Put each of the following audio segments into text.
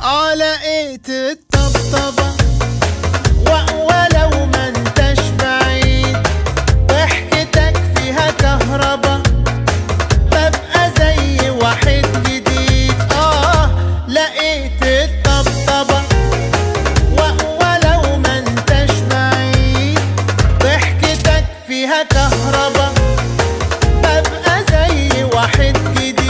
لقيت الطبطبة ولو ما انتش بعيد، ضحكتك فيها كهربا، ببقى زي واحد جديد. لقيت الطبطبة ولو ما انتش بعيد، ضحكتك فيها كهربا، ببقى زي واحد جديد.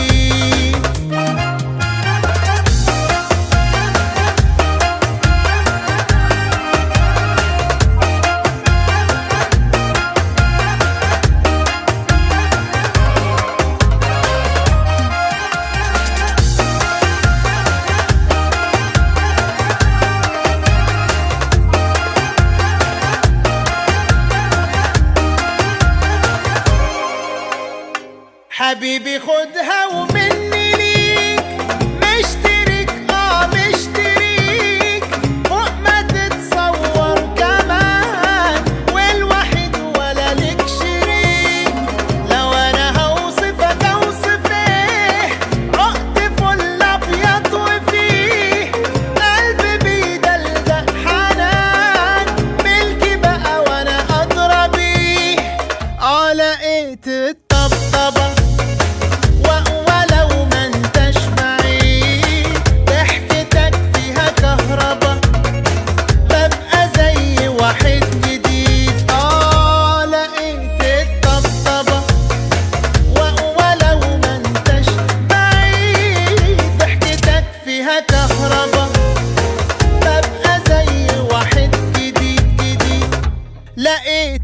حبيبي خدها ومني ليك، مشترك مشتريك فوق ما تتصور كمان، والوحيد ولا لك شريك. لو انا هوصفك اوصف ايه، عقد فل ابيض وفيه قلبي بيدلدق حنان، ملكي بقى وانا ادرى بيه. لقيت الطبطبة ولو ما انتش بعيد، ضحكتك فيها كهربا، ببقى زي واحد جديد. لقيت الطبطبة ولو ما انتش بعيد، ضحكتك فيها كهربا، ببقى زي واحد جديد جديد. لقيت